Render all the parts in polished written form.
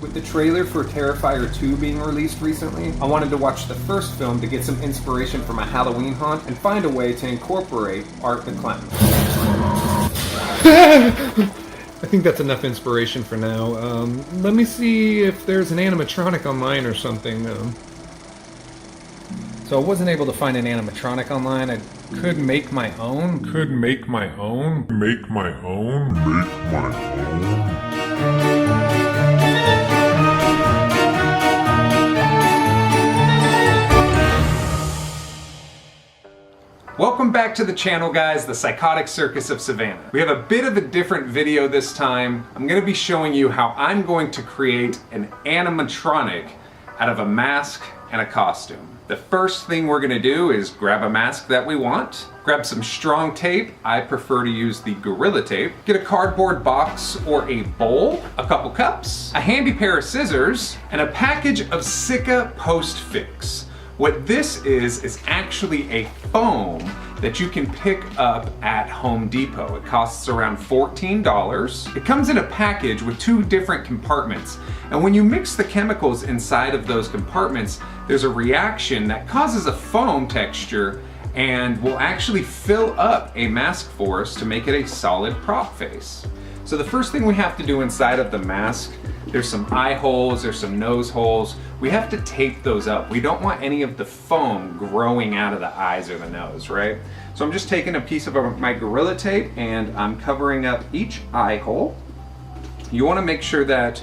With the trailer for Terrifier 2 being released recently, I wanted to watch the first film to get some inspiration for my Halloween haunt and find a way to incorporate Art the Clown. I think that's enough inspiration for now. Let me see if there's an animatronic online or something. So I wasn't able to find an animatronic online. I could make my own. Welcome back to the channel, guys, the Psychotic Circus of Savannah. We have a bit of a different video this time. I'm going to be showing you how I'm going to create an animatronic out of a mask and a costume. The first thing we're going to do is grab a mask that we want, grab some strong tape. I prefer to use the Gorilla Tape. Get a cardboard box or a bowl, a couple cups, a handy pair of scissors, and a package of Sika Post Fix. What this is actually a foam that you can pick up at Home Depot. It costs around $14. It comes in a package with 2 different compartments. And when you mix the chemicals inside of those compartments, there's a reaction that causes a foam texture and will actually fill up a mask for us to make it a solid prop face. So the first thing we have to do inside of the mask, there's some eye holes, there's some nose holes. We have to tape those up. We don't want any of the foam growing out of the eyes or the nose, right? So I'm just taking a piece of my Gorilla Tape and I'm covering up each eye hole. You want to make sure that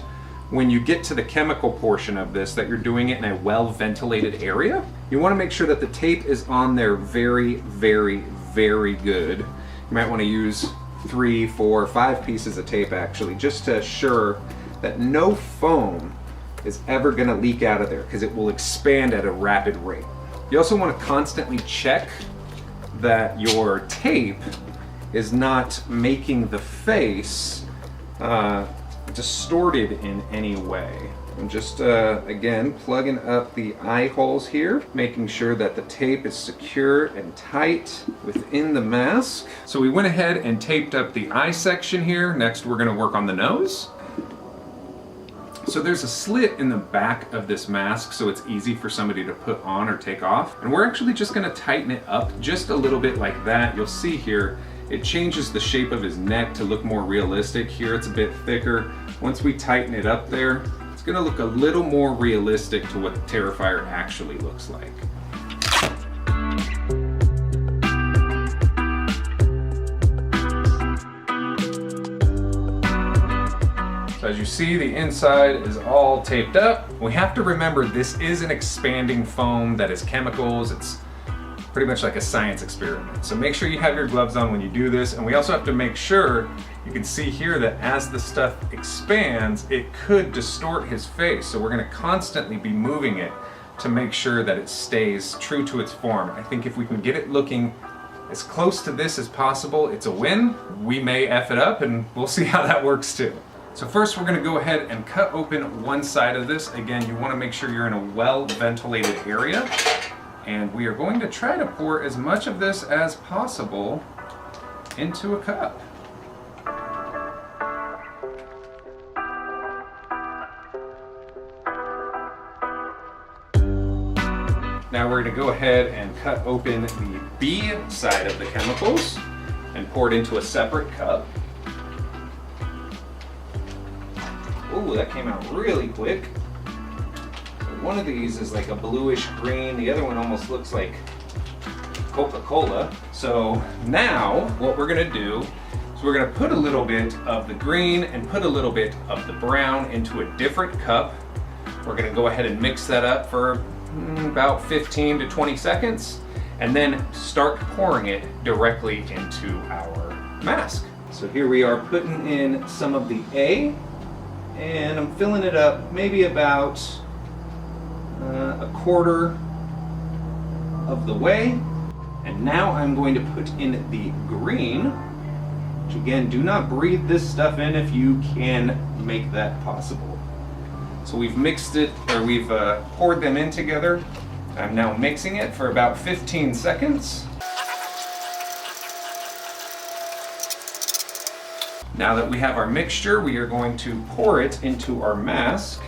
when you get to the chemical portion of this, that you're doing it in a well-ventilated area. You want to make sure that the tape is on there very, very, very good. You might want to use 3, 4, 5 pieces of tape actually, just to assure that no foam is ever going to leak out of there, because it will expand at a rapid rate. You also want to constantly check that your tape is not making the face distorted in any way. I'm just again plugging up the eye holes here, making sure that the tape is secure and tight within the mask. So we went ahead and taped up the eye section here. Next we're going to work on the nose. So there's a slit in the back of this mask, so it's easy for somebody to put on or take off. And we're actually just going to tighten it up just a little bit like that. You'll see here, it changes the shape of his neck to look more realistic. Here it's a bit thicker. Once we tighten it up there, it's going to look a little more realistic to what the Terrifier actually looks like. So as you see, the inside is all taped up. We have to remember this is an expanding foam that is chemicals. It's pretty much like a science experiment. So make sure you have your gloves on when you do this. And we also have to make sure, you can see here that as the stuff expands, it could distort his face. So we're gonna constantly be moving it to make sure that it stays true to its form. I think if we can get it looking as close to this as possible, it's a win. We may F it up and we'll see how that works too. So first we're gonna go ahead and cut open one side of this. Again, you wanna make sure you're in a well-ventilated area. And we are going to try to pour as much of this as possible into a cup. Now we're going to go ahead and cut open the B side of the chemicals and pour it into a separate cup. Ooh, that came out really quick. One of these is like a bluish green, the other one almost looks like Coca-Cola. So now what we're gonna do is we're gonna put a little bit of the green and put a little bit of the brown into a different cup. We're gonna go ahead and mix that up for about 15 to 20 seconds and then start pouring it directly into our mask. So here we are putting in some of the A, and I'm filling it up maybe about a quarter of the way. And now I'm going to put in the green, which again, do not breathe this stuff in if you can make that possible. So we've mixed it, or we've poured them in together. I'm now mixing it for about 15 seconds. Now that we have our mixture, we are going to pour it into our mask.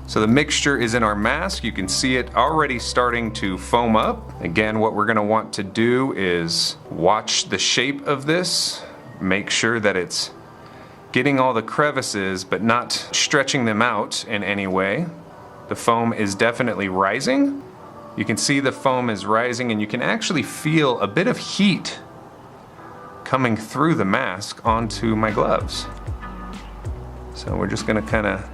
So the mixture is in our mask. You can see it already starting to foam up. Again, what we're gonna want to do is watch the shape of this, make sure that it's getting all the crevices but not stretching them out in any way. The foam is definitely rising. You can see the foam is rising and you can actually feel a bit of heat coming through the mask onto my gloves. So we're just gonna kind of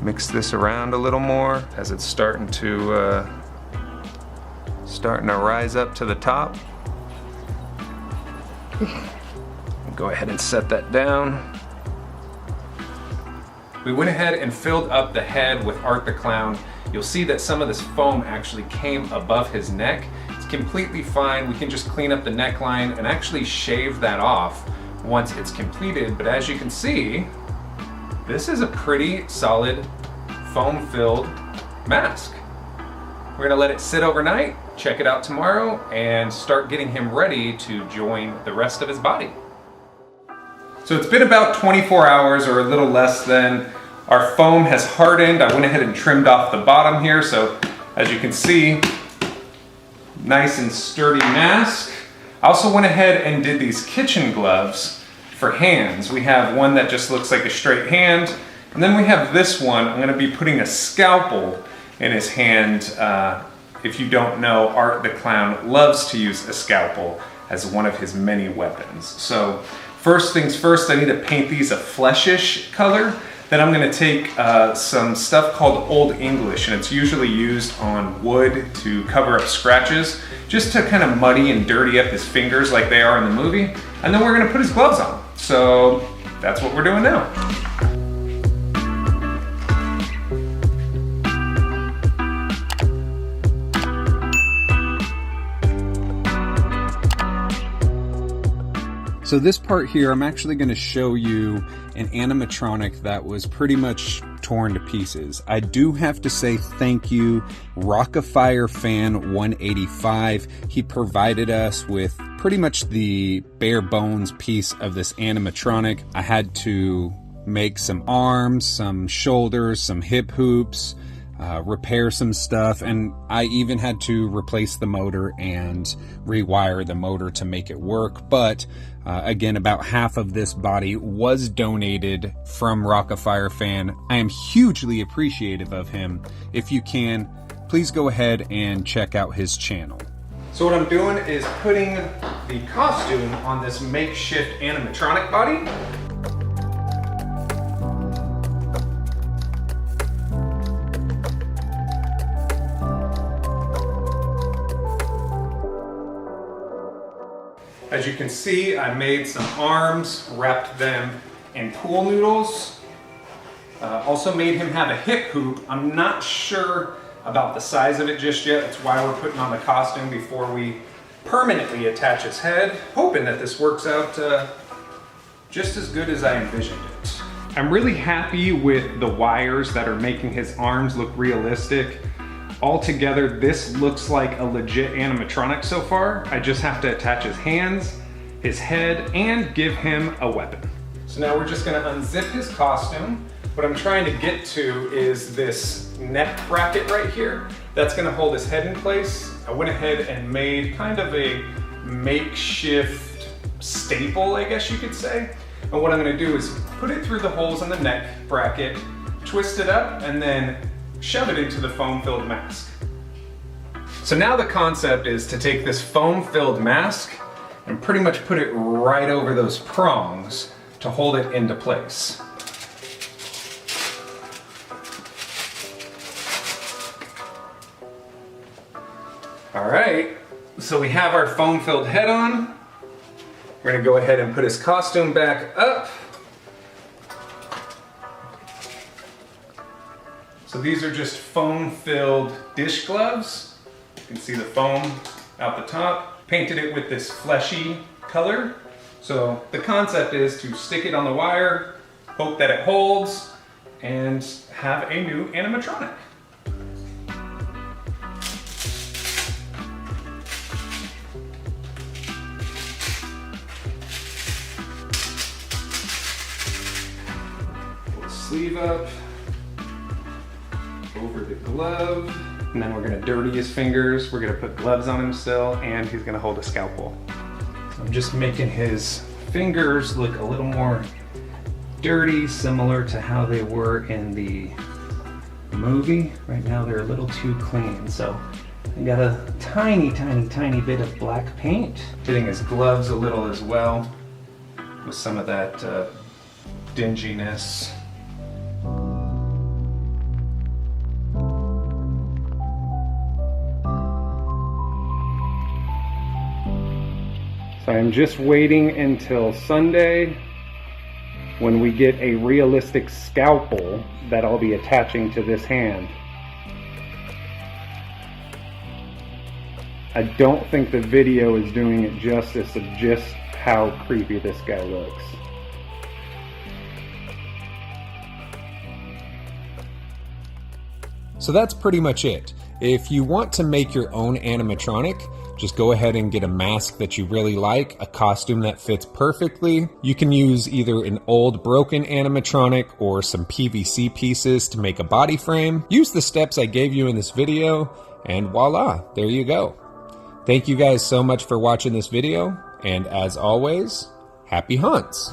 mix this around a little more as it's starting to rise up to the top. Go ahead and set that down. We went ahead and filled up the head with Art the Clown. You'll see that some of this foam actually came above his neck. It's completely fine. We can just clean up the neckline and actually shave that off once it's completed. But as you can see, this is a pretty solid foam-filled mask. We're gonna let it sit overnight, check it out tomorrow, and start getting him ready to join the rest of his body. So it's been about 24 hours or a little less than. Our foam has hardened. I went ahead and trimmed off the bottom here, so as you can see, nice and sturdy mask. I also went ahead and did these kitchen gloves for hands. We have one that just looks like a straight hand, and then we have this one. I'm gonna be putting a scalpel in his hand. If you don't know, Art the Clown loves to use a scalpel as one of his many weapons. So first things first, I need to paint these a fleshish color. Then I'm gonna take some stuff called Old English, and it's usually used on wood to cover up scratches, just to kind of muddy and dirty up his fingers like they are in the movie. And then we're gonna put his gloves on. So that's what we're doing now. So this part here, I'm actually going to show you an animatronic that was pretty much torn to pieces. I do have to say thank you, Rockafire Fan 185. He provided us with pretty much the bare bones piece of this animatronic. I had to make some arms, some shoulders, some hip hoops, repair some stuff, and I even had to replace the motor and rewire the motor to make it work. But again, about half of this body was donated from Rockafire Fan. I am hugely appreciative of him. If you can, please go ahead and check out his channel. So what I'm doing is putting the costume on this makeshift animatronic body. As you can see, I made some arms, wrapped them in pool noodles. Also made him have a hip hoop. I'm not sure about the size of it just yet. That's why we're putting on the costume before we permanently attach his head. Hoping that this works out just as good as I envisioned it. I'm really happy with the wires that are making his arms look realistic. Altogether, this looks like a legit animatronic so far. I just have to attach his hands, his head, and give him a weapon. So now we're just gonna unzip his costume. What I'm trying to get to is this neck bracket right here. That's gonna hold his head in place. I went ahead and made kind of a makeshift staple, I guess you could say. And what I'm gonna do is put it through the holes in the neck bracket, twist it up, and then shove it into the foam-filled mask. So now the concept is to take this foam-filled mask and pretty much put it right over those prongs to hold it into place. All right, so we have our foam-filled head on. We're gonna go ahead and put his costume back up. So these are just foam-filled dish gloves. You can see the foam out the top. Painted it with this fleshy color. So the concept is to stick it on the wire, hope that it holds, and have a new animatronic. sleeve up, over the glove, and then we're gonna dirty his fingers. We're gonna put gloves on him still, and he's gonna hold a scalpel. So I'm just making his fingers look a little more dirty, similar to how they were in the movie. Right now they're a little too clean, so I got a tiny bit of black paint. Hitting his gloves a little as well, with some of that dinginess. So I'm just waiting until Sunday when we get a realistic scalpel that I'll be attaching to this hand. I don't think the video is doing it justice of just how creepy this guy looks. So that's pretty much it. If you want to make your own animatronic, just go ahead and get a mask that you really like, a costume that fits perfectly. You can use either an old broken animatronic or some PVC pieces to make a body frame. Use the steps I gave you in this video, and voila, there you go. Thank you guys so much for watching this video, and as always, happy hunts!